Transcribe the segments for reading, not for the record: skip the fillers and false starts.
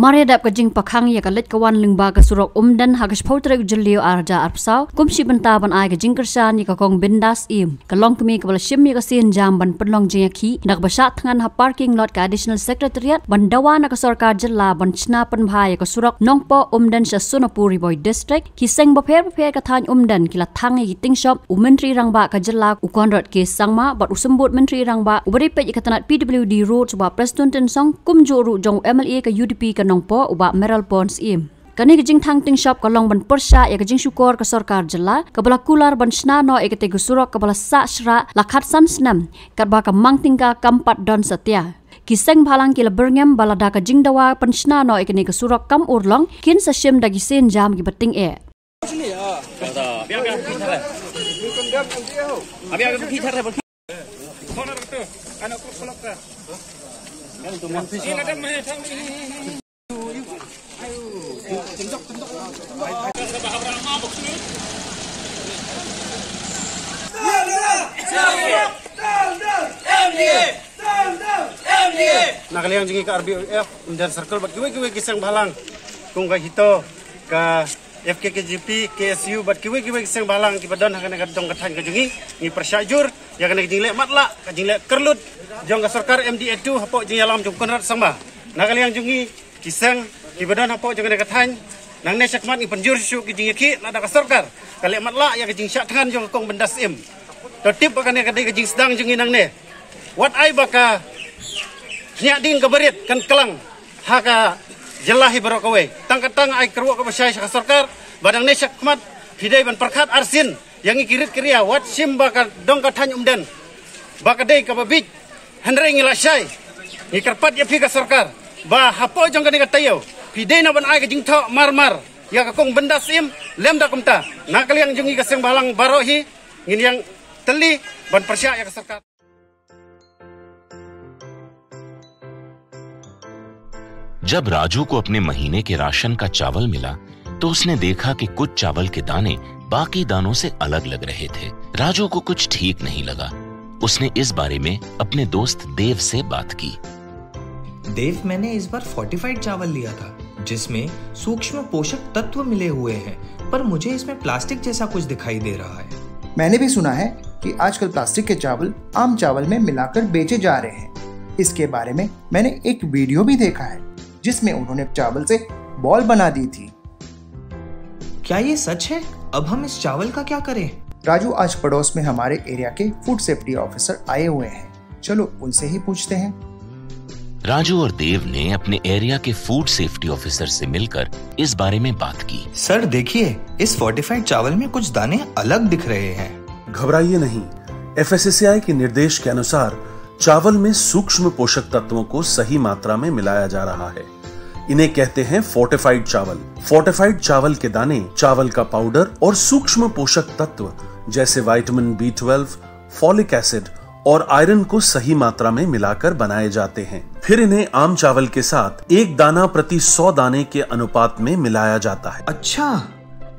Maria dap ka jing pakhang ya ka let ka wan lingba ka surok umdan ha ka spoutre julio arja arpsau kumsi benta ban ai ka jing kersan ni ka kong bindas im ka long kemi ka bal shim ya ka sin jam ban penlong jing ki nak basat thangan ha parking lot ka additional secretariat ban dawa na ka sarkar jilla ban chna pan bhai ka surok nongpo umdan sa Sonapuri boy district ki seng ba pher ka than umdan ki la thang yi ting shop umentri rangba ka jilla ukon rot ke sangma bat usembut menteri rangba ubari pe ka tanat PWD road ba president ten song kum joru jong MLA ka UDP nongpo uba Meral Bonds im kani gijing thang ting shop kalong ban persha ya gijing syukur ke sarkar jilla kabala kular ban sna no ekete gusurok kabala sa shra lakhat san snam karba ka mangtingka kampat don satya kiseng bhalang kila berngem balada ka jingdawa pan sna no ekene gusurok kam urlong kin sa shim dagi sen jam gi bating e Nakaliang jingi ka RBF dan circle bat kiwe kisang balang kung ka hito ka FKKGP KSU bat kiwe kisang balang ki badan ka dong kathan ka jingi ni persyajur ya ka jingle matla ka jingle kerlut jong ka sarkar MDA2 hapo jing alam jong konrat samba nakaliang jingi kisang ki badan hapo jong ka kathan nang ne sakmat ni penjur syu ki jingi ki lada ka sarkar kale matla ya ka jing syak thangan jong kong bendas im to tip ka ne ka jing sedang jingi nang ne wat ai baka nyak din kabarit kan kelang haka jelahi barokawe tang ai kerwa ka basai sa sarkar badang ne sakmat hidai ban perkhat arsin yang ikirit kriya wat sim baka dong ka thany umdan baka dei ka babit handreng ila sai ni karpat ya phi ka sarkar ba hapo jong ka ne ka tayo hidai na ban ai ka jing tho mar ya ka kong benda sim lem da kumta nakaliang jungi ka seng balang barohi ngin yang teli ban persya ya ka sarkar. जब राजू को अपने महीने के ration का चावल मिला तो उसने देखा कि कुछ चावल के दाने बाकी दानों से अलग लग रहे थे। राजू को कुछ ठीक नहीं लगा। उसने इस बारे में अपने दोस्त देव से बात की। देव, मैंने इस बार फोर्टिफाइड चावल लिया था जिसमें सूक्ष्म पोषक तत्व मिले हुए हैं, पर मुझे इसमें प्लास्टिक जैसा कुछ दिखाई दे रहा है। मैंने भी सुना है कि आजकल प्लास्टिक के चावल आम चावल में मिलाकर बेचे जा रहे हैं। इसके बारे में मैंने एक वीडियो भी देखा है जिसमें उन्होंने चावल से बॉल बना दी थी। क्या ये सच है? अब हम इस चावल का क्या करें? राजू, आज पड़ोस में हमारे एरिया के फूड सेफ्टी ऑफिसर आए हुए हैं, चलो उनसे ही पूछते हैं। राजू और देव ने अपने एरिया के फूड सेफ्टी ऑफिसर से मिलकर इस बारे में बात की। सर देखिए, इस फोर्टिफाइड चावल में कुछ दाने अलग दिख रहे हैं। घबराइए नहीं, FSSAI के निर्देश के अनुसार चावल में सूक्ष्म पोषक तत्वों को सही मात्रा में मिलाया जा रहा है। इन्हें कहते हैं फोर्टिफाइड चावल। फोर्टिफाइड चावल के दाने चावल का पाउडर और सूक्ष्म पोषक तत्व जैसे विटामिन B12, फॉलिक एसिड और आयरन को सही मात्रा में मिलाकर बनाए जाते हैं। फिर इन्हें आम चावल के साथ 1 दाना प्रति 100 दाने के अनुपात में मिलाया जाता है। अच्छा,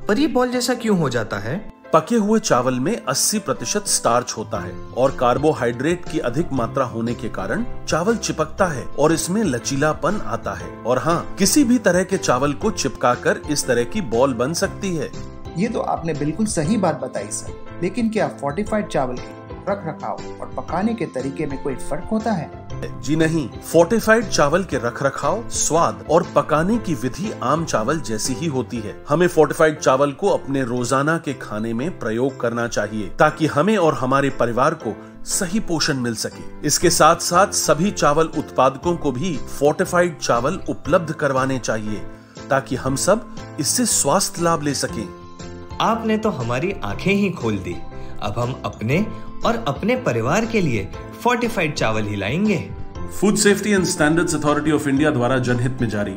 पर ये बॉल जैसा क्यों हो जाता है? पके हुए चावल में 80% स्टार्च होता है और कार्बोहाइड्रेट की अधिक मात्रा होने के कारण चावल चिपकता है और इसमें लचीलापन आता है। और हाँ, किसी भी तरह के चावल को चिपकाकर इस तरह की बॉल बन सकती है। ये तो आपने बिल्कुल सही बात बताई सर, लेकिन क्या फोर्टिफाइड चावल के रख रखाव और पकाने के तरीके में कोई फर्क होता है? जी नहीं, फोर्टिफाइड चावल के रख रखाव, स्वाद और पकाने की विधि आम चावल जैसी ही होती है। हमें फोर्टिफाइड चावल को अपने रोजाना के खाने में प्रयोग करना चाहिए ताकि हमें और हमारे परिवार को सही पोषण मिल सके। इसके साथ साथ सभी चावल उत्पादकों को भी फोर्टिफाइड चावल उपलब्ध करवाने चाहिए ताकि हम सब इससे स्वास्थ्य लाभ ले सकें। आपने तो हमारी आंखें ही खोल दी। अब हम अपने और अपने परिवार के लिए फोर्टिफाइड चावल ही लाएंगे। Food safety and standards authority of India द्वारा जनहित में जारी।